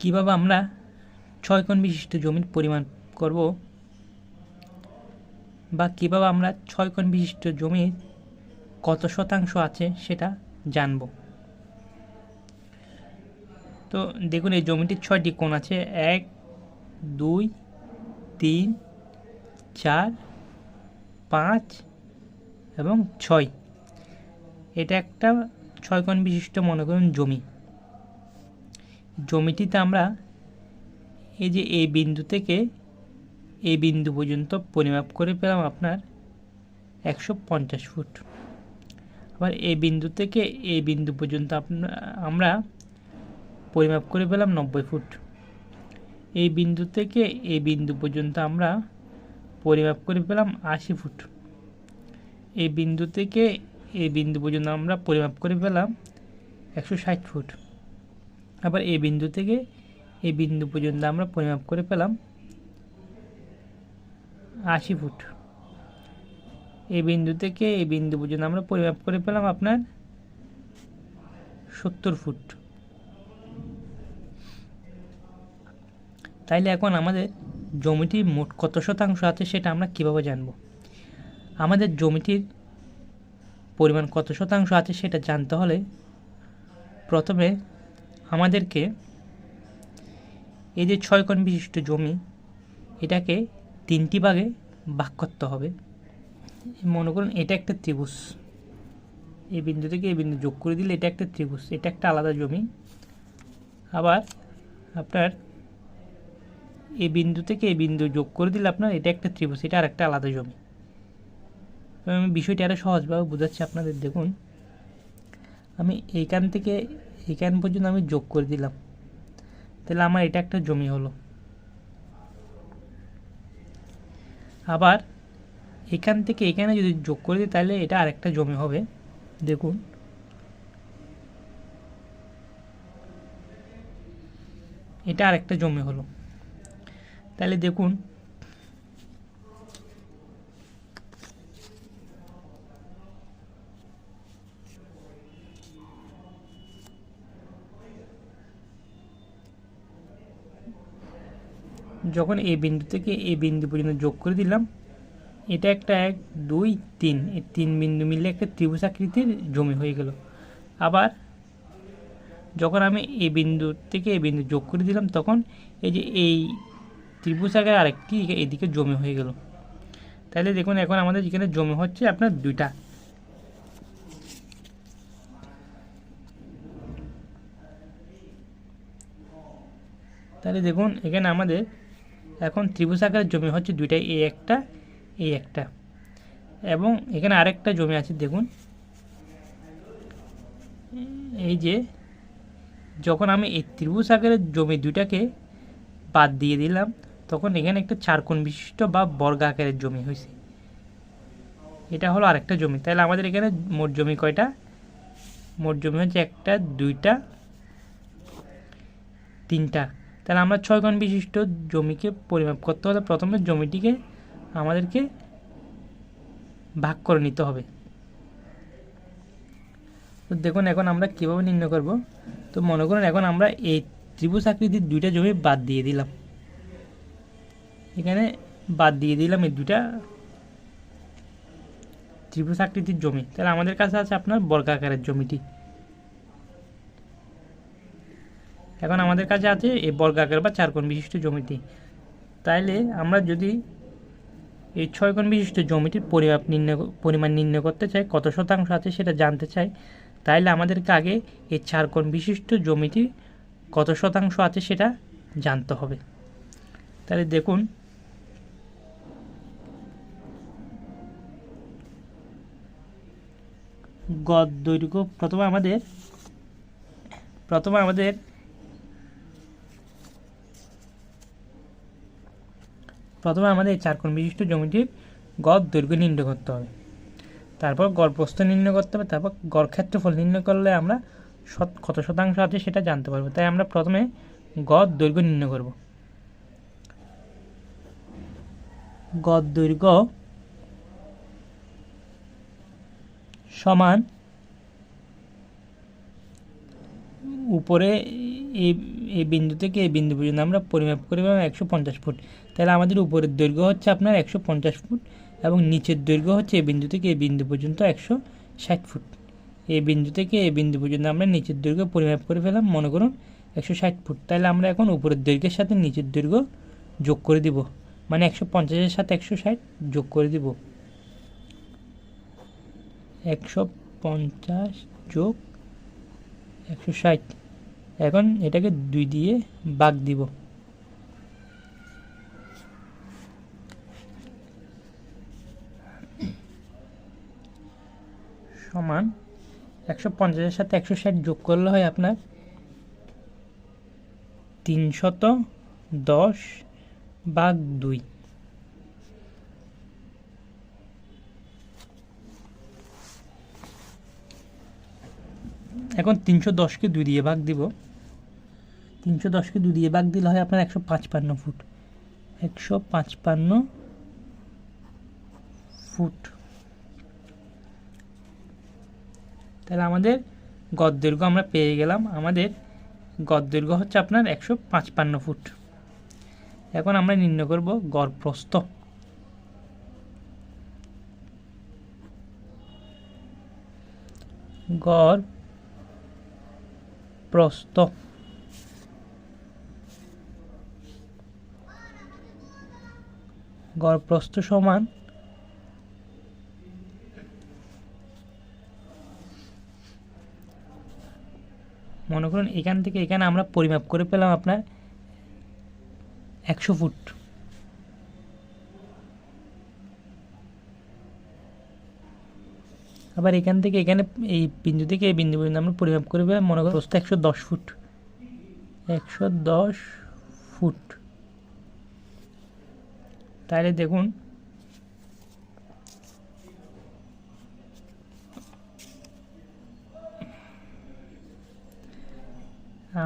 কিভাবে আমরা 6 কোণ বিশিষ্ট জমির পরিমাণ করব, বা কিভাবে আমরা 6 কোণ বিশিষ্ট জমির কত শতাংশ আছে সেটা জানব। তো দেখুন, এই জমিটির 6টি কোণ আছে, 1, 2, 3, 4, 5 এবং 6। এটা একটা 6 কোণ বিশিষ্ট মনে করুন জমিটিতে আমরা এই যে এই বিন্দু থেকে এই বিন্দু পর্যন্ত পরিমাপ করে পেলাম আপনার 150 ফুট। আবার এই বিন্দু থেকে এই বিন্দু পর্যন্ত আমরা পরিমাপ করে পেলাম 90 ফুট। এই বিন্দু থেকে এই বিন্দু পর্যন্ত আমরা পরিমাপ করে পেলাম 80 ফুট। এই বিন্দু থেকে এই বিন্দু পর্যন্ত আমরা পরিমাপ করে পেলাম 160 ফুট। আবার এই বিন্দু থেকে এই বিন্দু পর্যন্ত আমরা পরিমাপ করে পেলাম 80 ফুট। এই বিন্দু থেকে এই বিন্দু পর্যন্ত আমরা পরিমাপ করে পেলাম আপনার 70 ফুট। তাইলে এখন আমাদের জমিটির মোট কত শতাংশ আছে সেটা আমরা কিভাবে জানব? আমাদের জমিটির পরিমাণ কত শতাংশ আছে সেটা জানতে হলে প্রথমে আমাদেরকে এই যে 6 কোণ বিশিষ্ট জমি, এটাকে 3টি ভাগে ভাগ করতে হবে। মনে করুন এটা একটা ত্রিভুজ, এই বিন্দু থেকে এই বিন্দু যোগ করে দিলে এটা একটা ত্রিভুজ, এটা একটা আলাদা জমি। আবার আপনার এই বিন্দু থেকে এই বিন্দু যোগ করে দিলে আপনার এটা একটা ত্রিভুজ, এটা আর একটা আলাদা জমি। আমি বিষয়টি আরও সহজভাবে বোঝাচ্ছি আপনাদের। দেখুন, আমি এইখান থেকে এইখান পর্যন্ত আমি যোগ করে দিলাম, তাহলে আমার এটা একটা জমি হলো। আবার এখান থেকে এখানে যদি যোগ করে দিই তাহলে এটা আরেকটা জমি হবে। দেখুন, এটা আরেকটা জমি হলো। তাহলে দেখুন, যখন এই বিন্দু থেকে এই বিন্দু পর্যন্ত যোগ করে দিলাম, এটা একটা 1, 2, 3, এই 3 বিন্দু মিলে একটা ত্রিভুজ আকৃতির জমি হয়ে গেল। আবার যখন আমি এই বিন্দু থেকে এই বিন্দু যোগ করে দিলাম, তখন এই যে এই ত্রিভুজ আকারে আরেকটি এদিকে জমি হয়ে গেল। তাহলে দেখুন, এখন আমাদের এখানে জমি হচ্ছে আপনার 2টা। তাহলে দেখুন, এখানে আমাদের এখন ত্রিভুজ আকারের জমি হচ্ছে 2টা, এই একটা, এই একটা, এবং এখানে আরেকটা জমি আছে। দেখুন, এই যে যখন আমি এই ত্রিভুজ আকারের জমি 2টাকে বাদ দিয়ে দিলাম, তখন এখানে একটা 4 কোণ বিশিষ্ট বা বর্গ আকারের জমি হয়েছে। এটা হলো আরেকটা জমি। তাহলে আমাদের এখানে মোট জমি কয়টা? মোট জমি হচ্ছে 1, 2, 3টা। তাহলে আমরা 6 কোণ বিশিষ্ট জমিকে পরিমাপ করতে হলে প্রথমে জমিটিকে আমাদেরকে ভাগ করে নিতে হবে। তো দেখুন, এখন আমরা কীভাবে নির্ণয় করব। তো মনে করুন, এখন আমরা এই ত্রিভুজ আকৃতির 2টা জমি বাদ দিয়ে দিলাম, এখানে বাদ দিয়ে দিলাম এই 2টা ত্রিভুজ আকৃতির জমি। তাহলে আমাদের কাছে আছে আপনার বর্গাকারের জমিটি। এখন আমাদের কাছে আছে এই বর্গাকার বা 4 কোণ বিশিষ্ট জমিটি। তাইলে আমরা যদি এই 6 কোণ বিশিষ্ট জমিটির পরিমাণ নির্ণয় করতে চাই, কত শতাংশ আছে সেটা জানতে চাই, তাইলে আমাদেরকে আগে এই 4 কোণ বিশিষ্ট জমিটির কত শতাংশ আছে সেটা জানতে হবে। তাহলে দেখুন, গড় দৈর্ঘ্য প্রথমে আমাদের এই 4 কোণ বিশিষ্ট জমিটির গড় দৈর্ঘ্য নির্ণয় করতে হবে, তারপর গড় প্রস্থ নির্ণয় করতে হবে, তারপর গড় ক্ষেত্রফল নির্ণয় করলে আমরা কত শতাংশ আছে সেটা জানতে পারবো। তাই আমরা প্রথমে গড় দৈর্ঘ্য নির্ণয় করব। গড় দৈর্ঘ্য সমান উপরে এই এই বিন্দু থেকে এই বিন্দু পর্যন্ত আমরা পরিমাপ করে পেলাম 150 ফুট। তাহলে আমাদের উপরের দৈর্ঘ্য হচ্ছে আপনার 150 ফুট এবং নিচের দৈর্ঘ্য হচ্ছে এই বিন্দু থেকে এই বিন্দু পর্যন্ত 160 ফুট। এই বিন্দু থেকে এই বিন্দু পর্যন্ত আমরা নিচের দৈর্ঘ্য পরিমাপ করে ফেলাম, মনে করুন 160 ফুট। তাহলে আমরা এখন উপরের দৈর্ঘ্যের সাথে নিচের দৈর্ঘ্য যোগ করে দিব, মানে 150-এর সাথে 160 যোগ করে দিব। 150 যোগ 160, এখন এটাকে 2 দিয়ে ভাগ দিব। সমান 150-এর সাথে 160 যোগ করলে হয় আপনার 310/2। এখন 310-কে 2 দিয়ে ভাগ দিব। 310-কে 2 দিয়ে ভাগ দিলে হয় আপনার 155 ফুট। 155 ফুট। তাহলে আমাদের গড় দৈর্ঘ্য আমরা পেয়ে গেলাম। আমাদের গড় দৈর্ঘ্য হচ্ছে আপনার 155 ফুট। এখন আমরা নির্ণয় করব গড় প্রস্থ। গড় প্রস্থ গড় প্রস্থ সমান মনে করুন এখান থেকে এখানে আমরা পরিমাপ করে পেলাম আপনার 100 ফুট। আবার এখান থেকে এখানে এই বিন্দু থেকে এই বিন্দু পর্যন্ত আমরা পরিমাপ করে পেলাম, মনে করুন প্রস্থ 110 ফুট। 110 ফুট। তাহলে দেখুন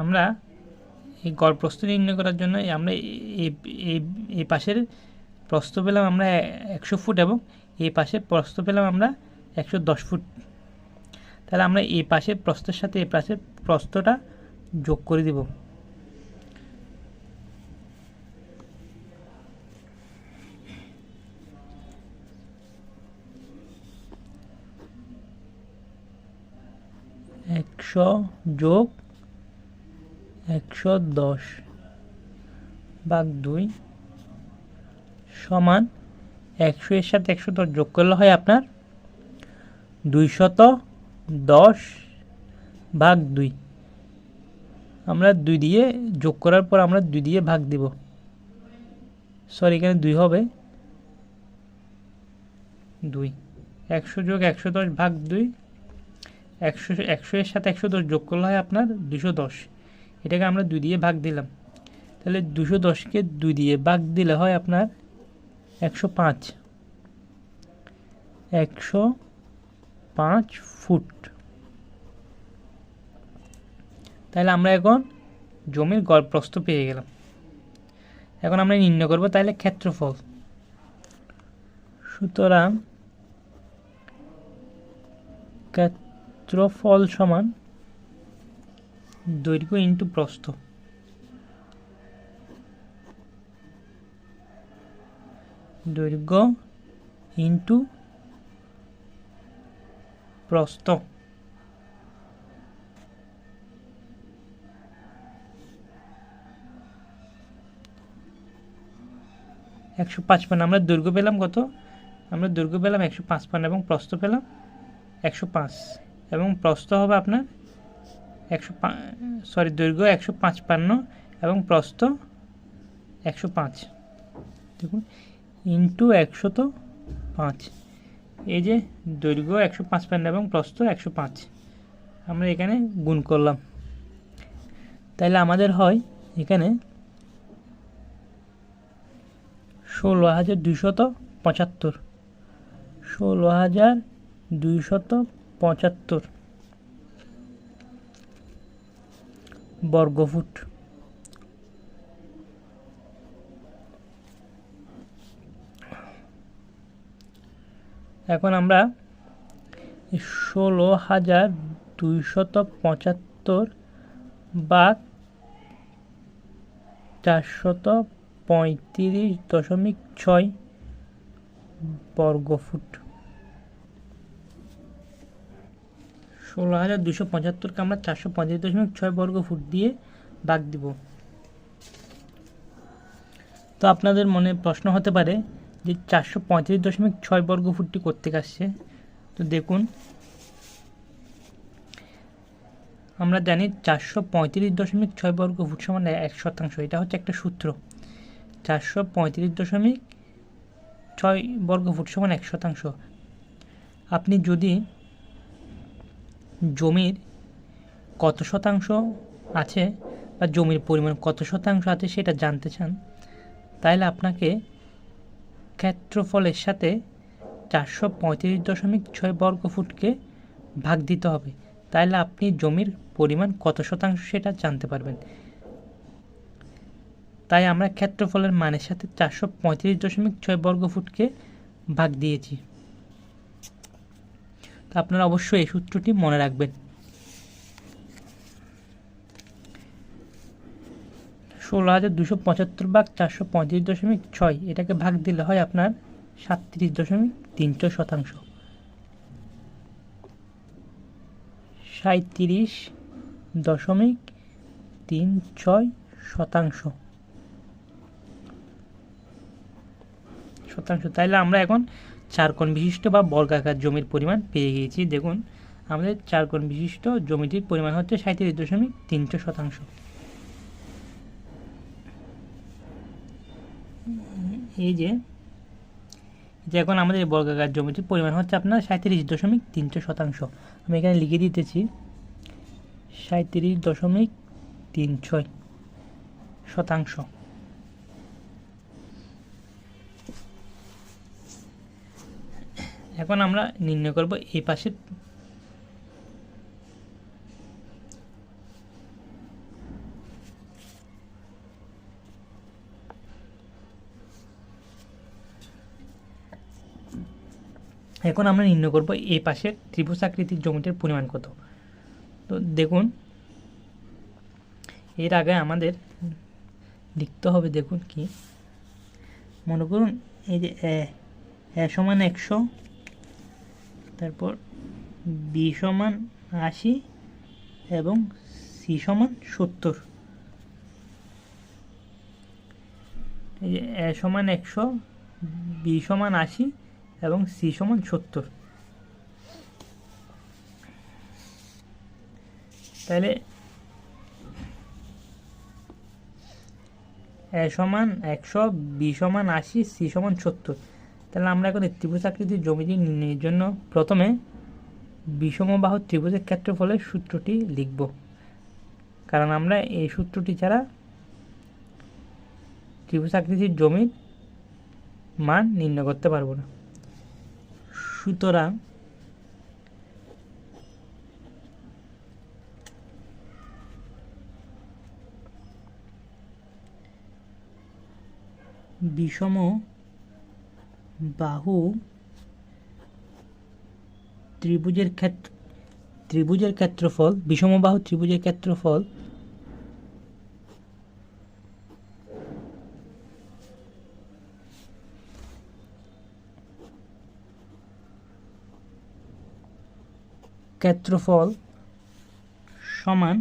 আমরা এই গড় প্রস্থ নির্ণয় করার জন্য আমরা এই পাশের প্রস্থ পেলাম আমরা 100 ফুট এবং এই পাশের প্রস্থ পেলাম আমরা 110 ফুট। তাহলে আমরা এই পাশের প্রস্থের সাথে এই পাশের প্রস্থটা যোগ করে দিব। একশো যোগ 110/2 সমান 100-এর সাথে 110 যোগ করলে হয় আপনার 210/2। আমরা 2 দিয়ে যোগ করার পর আমরা 2 দিয়ে ভাগ দিব। সরি, এখানে 2 হবে। 2 100 যোগ 110/2। 100-এর সাথে 110 যোগ করলে হয় আপনার 210। এটাকে আমরা 2 দিয়ে ভাগ দিলাম। তাহলে 210-কে 2 দিয়ে ভাগ দিলে হয় আপনার 105। 105 ফুট। তাহলে আমরা এখন জমির গড় প্রস্থ পেয়ে গেলাম। এখন আমরা নির্ণয় করব তাহলে ক্ষেত্রফল। সুতরাং ক্ষেত্রফল সমান দৈর্ঘ্য ইন্টু প্রস্থ। দৈর্ঘ্য ইন্টু প্রস্থ। 155। আমরা দৈর্ঘ্য পেলাম কত? আমরা দৈর্ঘ্য পেলাম 155 এবং প্রস্থ পেলাম 105 এবং প্রস্থ হবে আপনার দৈর্ঘ্য 155 এবং প্রস্থ 105। দেখুন ইন্টু 105। এই যে দৈর্ঘ্য 155 এবং প্রস্থ 105 আমরা এখানে গুণ করলাম। তাহলে আমাদের হয় এখানে 16,275। 16,275 বর্গফুট। এখন আমরা 16,275 ভাগ 435.6 বর্গফুট। 16,275কে আমরা 435.6 বর্গফুট দিয়ে ভাগ দিব। তো আপনাদের মনে প্রশ্ন হতে পারে যে 435.6 বর্গফুটটি কোত্থেকে আসছে। তো দেখুন, আমরা জানি 435.6 বর্গফুট সমান 1%। এটা হচ্ছে একটা সূত্র। 435.6 বর্গফুট সমান 1%। আপনি যদি জমির কত শতাংশ আছে বা জমির পরিমাণ কত শতাংশ আছে সেটা জানতে চান, তাহলে আপনাকে ক্ষেত্রফলের সাথে 435.6 বর্গফুটকে ভাগ দিতে হবে। তাহলে আপনি জমির পরিমাণ কত শতাংশ সেটা জানতে পারবেন। তাই আমরা ক্ষেত্রফলের মানের সাথে 435.6 বর্গফুটকে ভাগ দিয়েছি। তো আপনারা অবশ্যই এই সূত্রটি মনে রাখবেন। 16,275 ভাগ 435.6 এটাকে ভাগ দিলে হয় আপনার 37.36 শতাংশ। 37.36 শতাংশ। তাইলে আমরা এখন 4 কোণ বিশিষ্ট বা বর্গাকার জমির পরিমাণ পেয়ে গিয়েছি। দেখুন, আমাদের 4 কোণ বিশিষ্ট জমিটির পরিমাণ হচ্ছে 37.36 শতাংশ। এই যে এখন আমাদের বর্গাকার জমিটির পরিমাণ হচ্ছে আপনার 37.36 শতাংশ। আমি এখানে লিখে দিতেছি 37.36 শতাংশ। এখন আমরা নির্ণয় করব এই পাশে এই পাশের ত্রিভুজ আকৃতির জমিটির পরিমাণ কত। তো দেখুন, এর আগে আমাদের লিখতে হবে, দেখুন কি, মনে করুন এই যে এ সমান 100, তারপর বি সমান 80 এবং সি সমান 70। এই যে এ সমান 100, বি সমান 80 এবং সি সমান 70। তাহলে এ সমান 100, বি সমান 80, সি সমান 70। তাহলে আমরা এখন ত্রিভুজ আকৃতির জমিটি নির্ণয়ের জন্য প্রথমে বিষমবাহু ত্রিভুজের ক্ষেত্রফলের সূত্রটি লিখব, কারণ আমরা এই সূত্রটি ছাড়া ত্রিভুজ আকৃতির জমির মান নির্ণয় করতে পারবো না। সুতরাং বিষমবাহু ত্রিভুজের ক্ষেত্রফল, বিষমবাহু ত্রিভুজের ক্ষেত্রফল সমান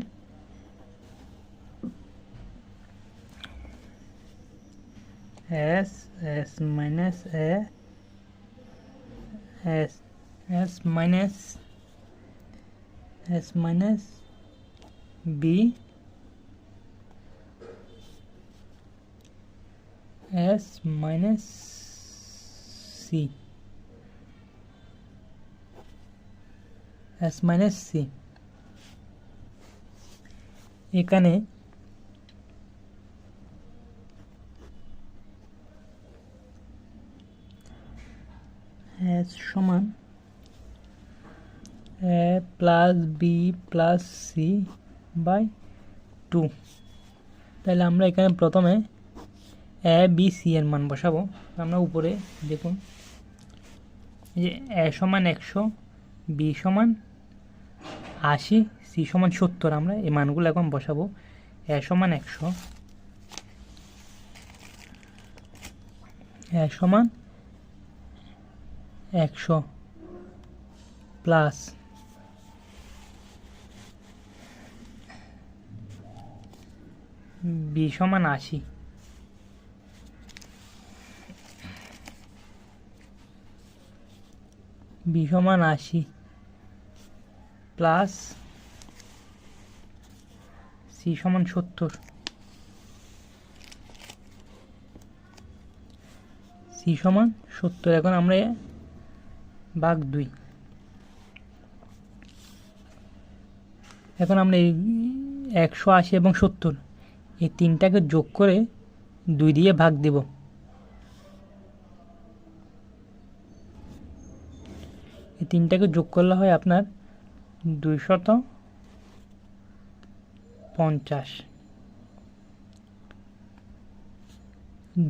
S minus A S minus B S minus C S minus C। এখানে S সমান A plus B plus C by 2। তাহলে আমরা এখানে প্রথমে এ বি সি এর মান বসাবো। আমরা উপরে দেখুন, এই যে এ সমান 100, বি সমান 80, সি সি সমান 70, আমরা এই মানগুলো এখন বসাবো। এ সমান 100, এ সমান 100 প্লাস বি সমান 80, বি সমান 80 প্লাস সি সমান 70, সি সমান 70। এখন আমরা ভাগ 2, এখন আমরা এই 180 এবং 70 এই তিনটাকে যোগ করে 2 দিয়ে ভাগ দেব। এই তিনটাকে যোগ করলে হয় আপনার 250,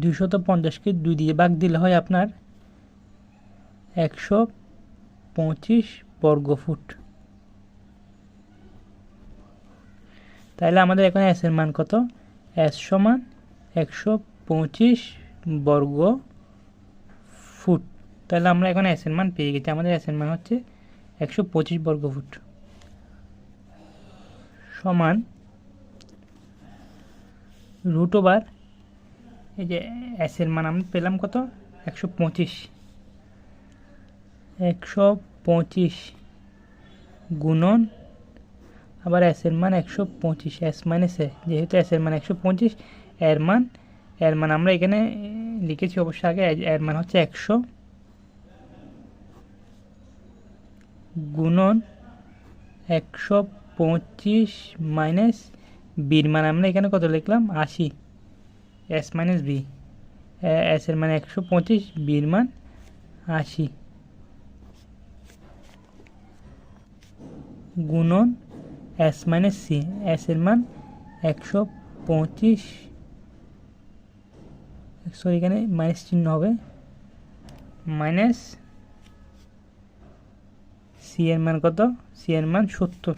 250কে 2 দিয়ে ভাগ দিলে হয় আপনার 125 বর্গফুট। তাহলে আমাদের এখন এস এর মান কত? এস সমান 125 বর্গ ফুট। তাহলে আমরা এখন এস এর মান পেয়ে গেছি। আমাদের এস এর মান হচ্ছে 125 বর্গ ফুট সমান রুট ওভার, এই যে এস এর মান আমরা পেলাম কত? 125 গুণন আবার এস এর মান 125, এস মাইনাস এ, যেহেতু এস এর মান 125, এর মান আমরা এখানে লিখেছি অবশ্য আগে, এর মান হচ্ছে 100 গুণন 125 মাইনাস বির মান আমরা এখানে কত লিখলাম? 80, এস মাইনাস বি, এস এর মান 125, বির মান 80 গুণন এস মাইনাস সি, এস এর মান 125, সরি এখানে মাইনাস চিহ্ন হবে, মাইনাস সি এর মান কত? সি এর মান 70।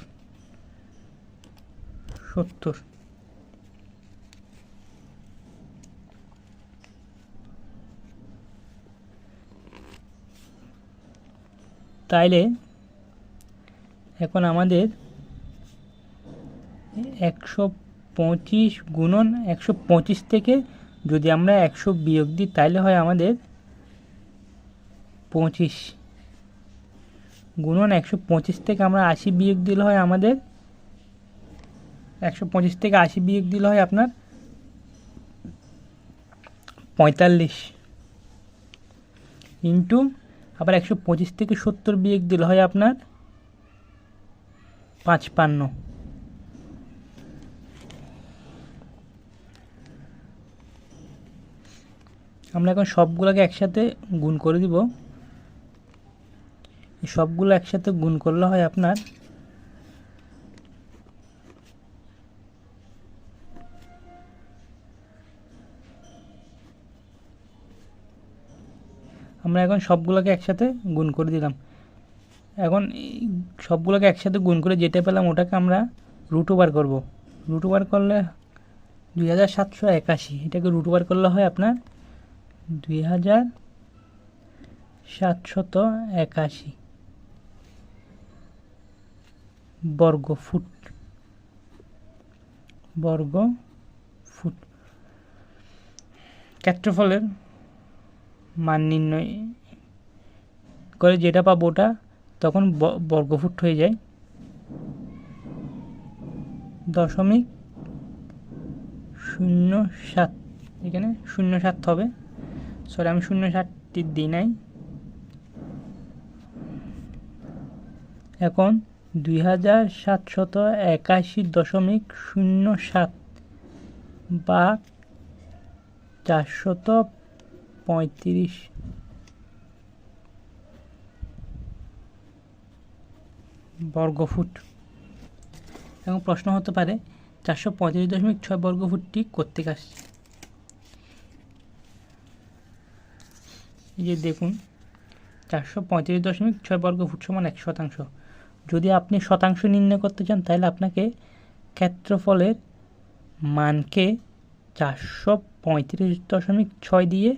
তাইলে এখন আমাদের 125 গুণন 125 থেকে যদি আমরা 100 বিয়োগ দিই তাহলে হয় আমাদের 25 গুণন 125 থেকে আমরা 80 বিয়োগ দিলে হয় আমাদের 125 থেকে 80 বিয়োগ দিলে হয় আপনার 45 ইন্টু আবার 125 থেকে 70 বিয়োগ দিলে হয় আপনার 55। আমরা এখন সবগুলোকে একসাথে গুণ করে দিব। সবগুলো একসাথে গুণ করলে হয় আপনার আমরা এখন সবগুলোকে একসাথে গুণ করে দিলাম। এখন সবগুলোকে একসাথে গুণ করে যেটা পেলাম ওটাকে আমরা রুট ওভার করব। রুট ওভার করলে 2781, এটাকে রুট ওভার করলে হয় আপনার 2781 বর্গ ফুট। ক্ষেত্রফলের মান নির্ণয় করে যেটা পাবো ওটা তখন বর্গফুট হয়ে যায়। 0.07, এখানে 0.7 হবে, সরি আমি 0.7টি দিই নাই। এখন 2781.07 বা 435 বর্গফুট। এবং প্রশ্ন হতে পারে 435.6 বর্গফুটটি কোত্থেকে আসছে। এই যে দেখুন 435.6 বর্গফুট সমান 1 শতাংশ। যদি আপনি শতাংশ নির্ণয় করতে চান তাহলে আপনাকে ক্ষেত্রফলের মানকে 435.6 দিয়ে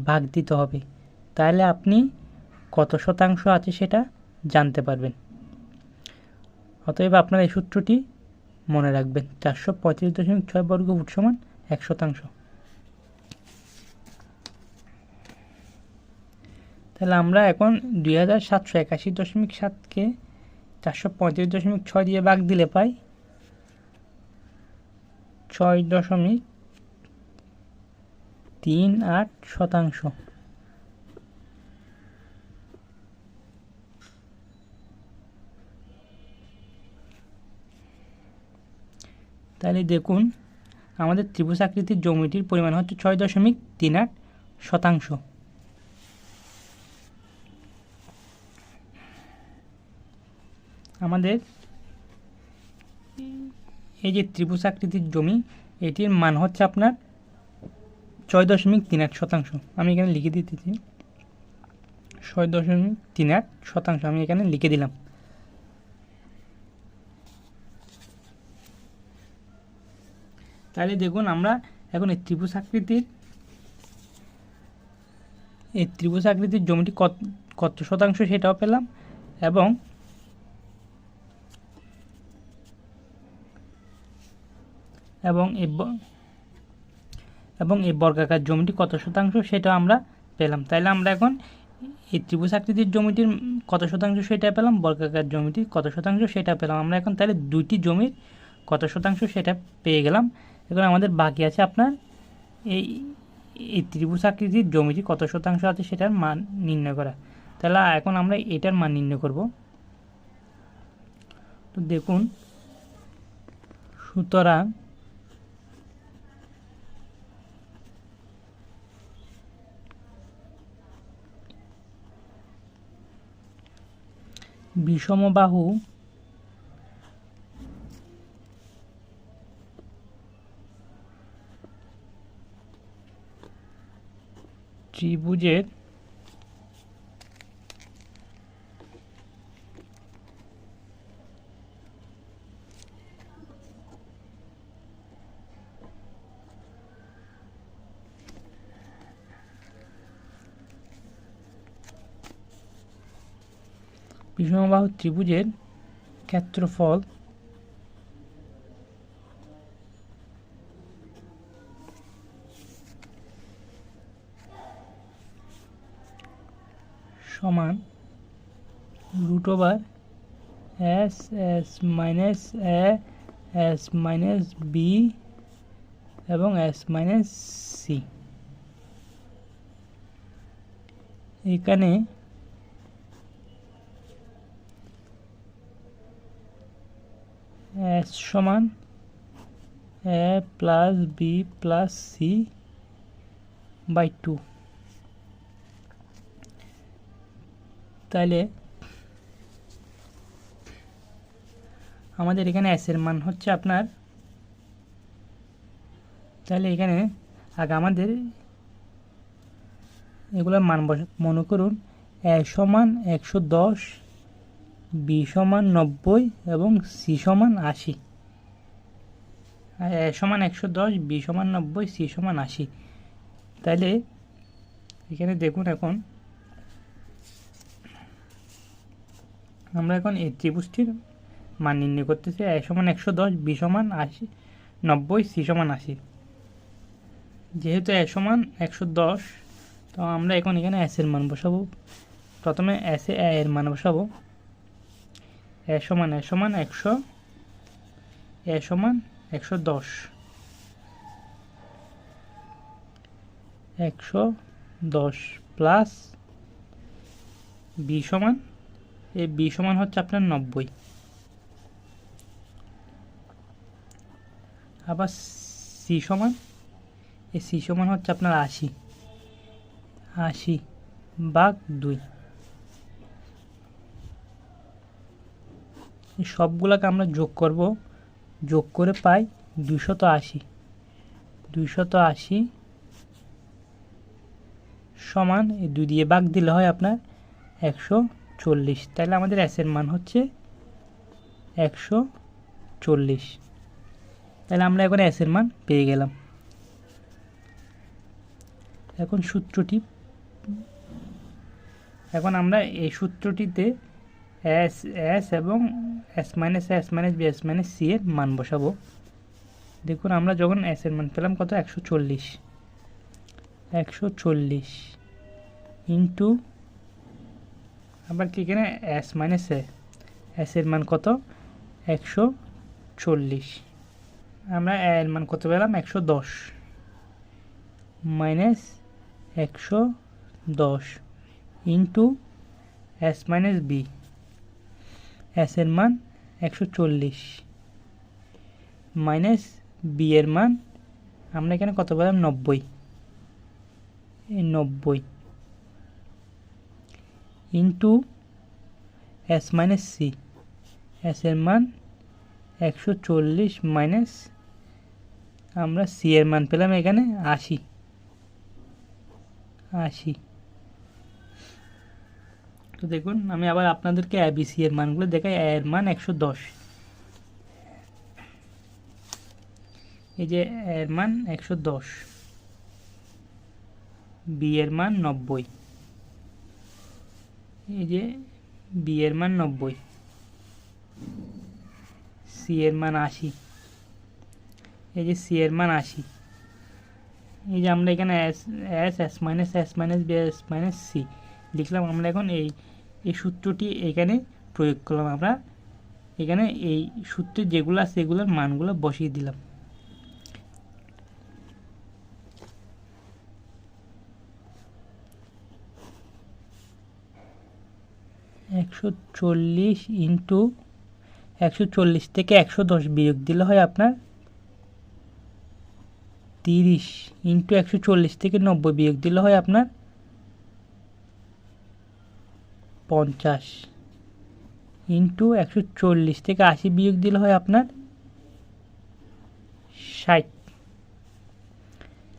ভাগ দিতে হবে, তাহলে আপনি কত শতাংশ আছে সেটা জানতে পারবেন। অতএব আপনারা এই সূত্রটি মনে রাখবেন, 435.6 বর্গফুট সমান 1 শতাংশ। তাহলে আমরা এখন 2781.7কে 435.6 দিয়ে ভাগ দিলে পাই 6.38 শতাংশ। তাহলে দেখুন আমাদের ত্রিভুজ আকৃতির জমিটির পরিমাণ হচ্ছে 6.38 শতাংশ। আমাদের এই যে ত্রিভুজ আকৃতির জমি, এটির মান হচ্ছে আপনার 6.38 শতাংশ। আমি এখানে লিখে দিতেছি 6.38 শতাংশ, আমি এখানে লিখে দিলাম। তাহলে দেখুন আমরা এখন এই ত্রিভুজ আকৃতির জমিটি কত শতাংশ সেটাও পেলাম, এবং এই বর্গাকার জমিটি কত শতাংশ সেটাও আমরা পেলাম। তাহলে আমরা এখন এই ত্রিভুজ আকৃতির জমিটির কত শতাংশ সেটা পেলাম, বর্গাকার জমিটির কত শতাংশ সেটা পেলাম। আমরা এখন তাহলে দুইটি জমির কত শতাংশ সেটা পেয়ে গেলাম। এখন আমাদের বাকি আছে আপনার এই ত্রিভুজ আকৃতির জমিটি কত শতাংশ আছে সেটার মান নির্ণয় করা। তাহলে এখন আমরা এটার মান নির্ণয় করব। তো দেখুন, সুতরাং বিষমবাহু ত্রিভুজের বিষমবাহু ত্রিভুজের ক্ষেত্রফল সমান √s minus a s minus b এবং s মাইনাস c। এখানে s সমান a plus b plus c by 2। তাহলে আমাদের এখানে s এর মান হচ্ছে আপনার, তাহলে এখানে আগে আমাদের এগুলোর মান মনে করুন a সমান 110, b সমান 90 এবং c সমান 80। a সমান 110, b সমান 90, c সমান 80। তাহলে এখানে দেখুন এখন আমরা এখন এই ত্রিভুজটির মান নির্ণয় করতেছি। a সমান 110, b সমান 80, 90, c সমান 80। যেহেতু a সমান 110, তো আমরা এখন এখানে s এর মান বসাবো। প্রথমে s এ a এর মান বসাবো। a সমান 100, a সমান 110, 110 প্লাস b সমান, এই b সমান হচ্ছে আপনার 90, আবার c সমান, এই c সমান হচ্ছে আপনার 80, 80/2। এই সবগুলোকে আমরা যোগ করব, যোগ করে পাই 280। 280 সমান এই 2 দিয়ে ভাগ দিলে হয় আপনার 140। তাহলে আমাদের s এর মান হচ্ছে 140। তাহলে আমরা এখন এস এর মান পেয়ে গেলাম। এখন আমরা এই সূত্রটিতে এস এবং S minus B S minus C এর মান বসাবো। দেখুন আমরা যখন এস এর মান পেলাম কত, 140 ইন্টু আবার কি এখানে এস মাইনাস এস এর মান কত, 140। আমরা এর মান কত পেলাম, 110 minus 110 into S minus B, S এর মান 140 মাইনাস বি এর মান আমরা এখানে কত পেলাম, 90 into S minus C, S এর মান 140 মাইনাস আমরা সি এর মান পেলাম এখানে 80। তো দেখুন আমি আবার আপনাদেরকে এ বি সি এর মানগুলো দেখাই। এ এর মান 110, এই যে এর মান 110, বি এর মান 90, এই যে বি এর মান 90, সি এর মান 80, এই যে সি এর মান 80। এই যে আমরা এখানে S minus B S minus C লিখলাম। আমরা এখন এই সূত্রটি এখানে প্রয়োগ করলাম। আমরা এখানে এই সূত্রে যেগুলো আছে সেগুলোর মানগুলো বসিয়ে দিলাম। ইন্টু 140 থেকে 110 বিয়োগ দিলে হয় আপনার 30 ইন্টু 140 থেকে 90 বিয়োগ দিলে হয় আপনার 50 ইন্টু 140 থেকে 80 বিয়োগ দিলে হয় আপনার 60।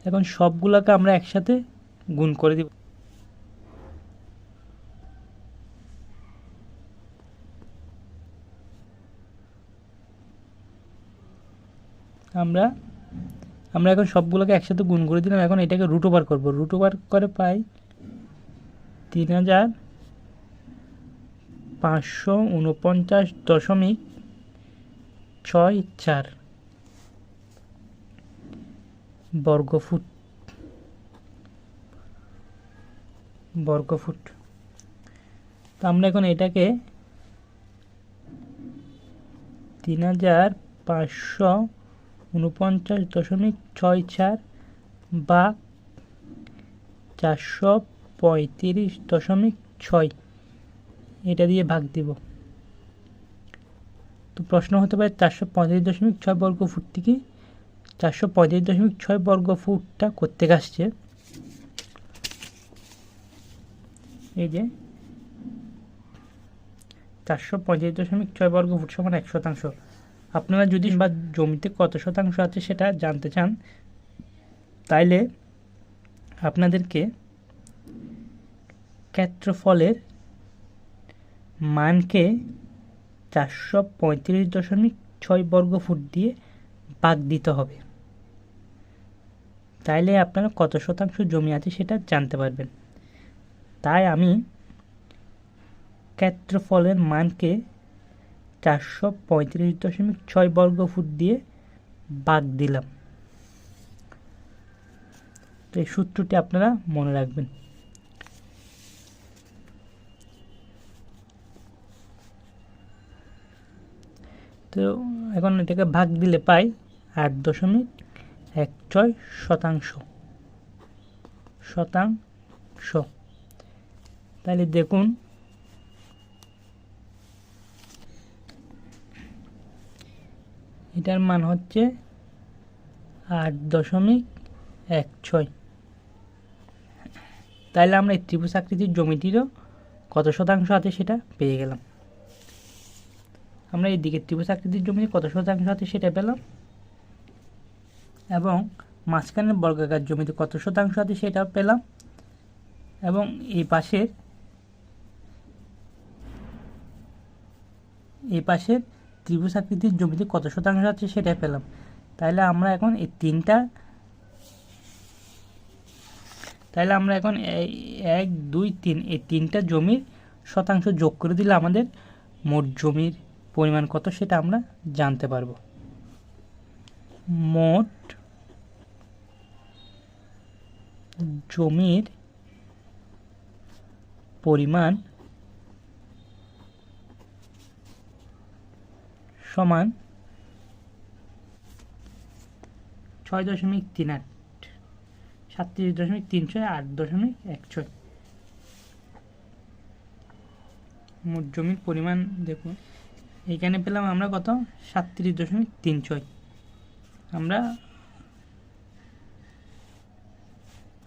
এখন সবগুলোকে আমরা একসাথে গুণ করে দিব। আমরা এখন সবগুলোকে একসাথে গুণ করে দিলাম। এখন এটাকে রুট ওভার করবো। রুট ওভার করে পাই 3549.64 বর্গফুট। তো আমরা এখন এটাকে 3549.64 বা 435.6 এটা দিয়ে ভাগ দিব। তো প্রশ্ন হতে পারে 435.6 বর্গ ফুট থেকে 435.6 বর্গ ফুটটা করতে আসছে। এই যে 435.6 বর্গ ফুট সমান 1%। আপনারা যদি বা জমিতে কত শতাংশ আছে সেটা জানতে চান, তাইলে আপনাদেরকে ক্ষেত্রফলের মানকে 435.6 বর্গ ফুট দিয়ে ভাগ দিতে হবে। তাইলে আপনারা কত শতাংশ জমি আছে সেটা জানতে পারবেন। তাই আমি ক্ষেত্রফলের মানকে 435.6 বর্গ ফুট দিয়ে ভাগ দিলাম। তো এই সূত্রটি আপনারা মনে রাখবেন। তো এখন এটাকে ভাগ দিলে পাই 8.16 শতাংশ। তাহলে দেখুন এটার মান হচ্ছে 8.16। তাহলে আমরা এই ত্রিভুজ আকৃতির জমিটিরও কত শতাংশ আছে সেটা পেয়ে গেলাম। আমরা এই দিকে ত্রিভুজ আকৃতির জমিতে কত শতাংশ আছে সেটা পেলাম, এবং মাঝখানের বর্গাকার জমিতে কত শতাংশ আছে সেটা পেলাম, এবং এই পাশের ত্রিভুজ আকৃতির জমিতে কত শতাংশ আছে সেটা পেলাম। তাহলে আমরা এখন এই এক দুই তিন এই তিনটা জমির শতাংশ যোগ করে দিলে আমাদের মোট জমির পরিমাণ কত সেটা আমরা জানতে পারবো। মোট জমির পরিমাণ সমান 6.38, 37.36, 8.16। মোট জমির পরিমাণ দেখুন এইখানে পেলাম আমরা কত 37.36।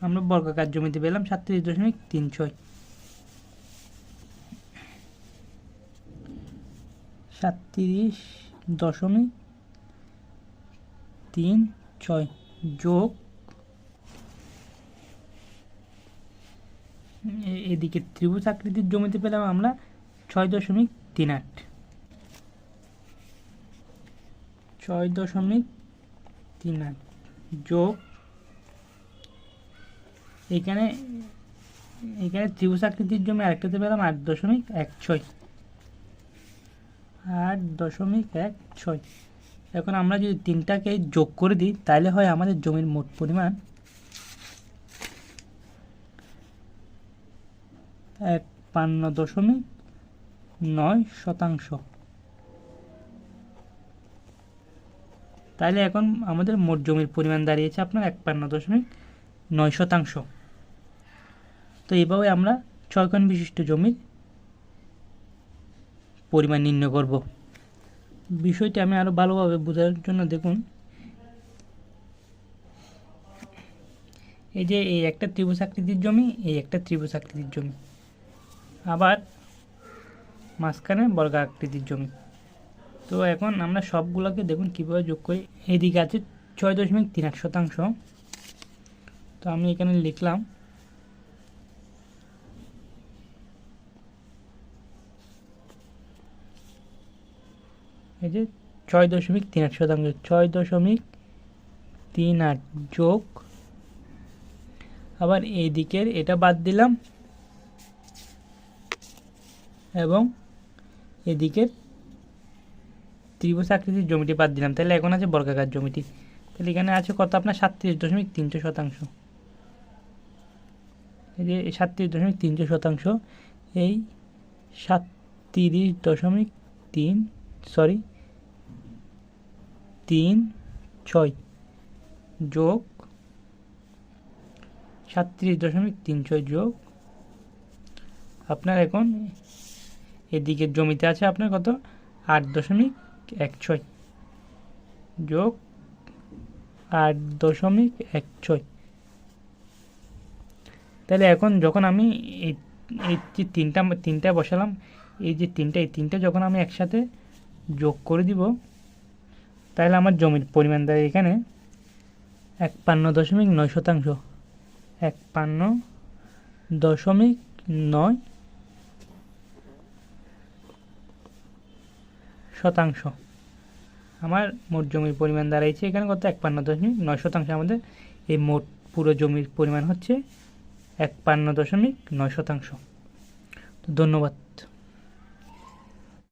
আমরা বর্গাকার জমিতে পেলাম 37.36। 37.36 যোগ এদিকে ত্রিভুজ আকৃতির জমিতে পেলাম আমরা 6.38। 6.38 যোগ এখানে ত্রিভুজ আকৃতির জমি আরেকটাতে পেলাম 8.16। 8.16। এখন আমরা যদি তিনটাকে যোগ করে দিই তাহলে হয় আমাদের জমির মোট পরিমাণ 51.9%। তাহলে এখন আমাদের মোট জমির পরিমাণ দাঁড়িয়েছে আপনার 51.9%। তো এইভাবে আমরা 6 কোণ বিশিষ্ট জমির পরিমাণ নির্ণয় করব। বিষয়টি আমি আরো ভালোভাবে বোঝার জন্য দেখুন, এই যে এই একটা ত্রিভুজ আকৃতির জমি, এই একটা ত্রিভুজ আকৃতির জমি, আবার মাঝখানে বর্গাকৃতির জমি। তো এখন আমরা সবগুলোকে দেখুন কিভাবে যোগ করি। এদিকে আছে 6.38%। তো আমি এখানে লিখলাম এই যে 6.38%। 6.38 যোগ আবার এই দিকের এটা বাদ দিলাম এবং এদিকের ত্রিভুজ আকৃতির জমিটি বাদ দিলাম। তাহলে এখন আছে বর্গাকার জমিটি। তাহলে এখানে আছে কত আপনার 37.3%। এই যে 37.3%, এই 37.36 যোগ 37.36 যোগ আপনার এখন এদিকের জমিতে আছে আপনার কত 8.16 যোগ 8.16। তাহলে এখন যখন আমি এই যে তিনটা বসালাম, এই যে তিনটা যখন আমি একসাথে যোগ করে দিব তাহলে আমার জমির পরিমাণ দাঁড়ায় এখানে 51.9%। 51.9% আমার মোট জমির পরিমাণ দাঁড়াইছে এখানে কত 51.9%। আমাদের এই মোট পুরো জমির পরিমাণ হচ্ছে 51.9%। তো ধন্যবাদ।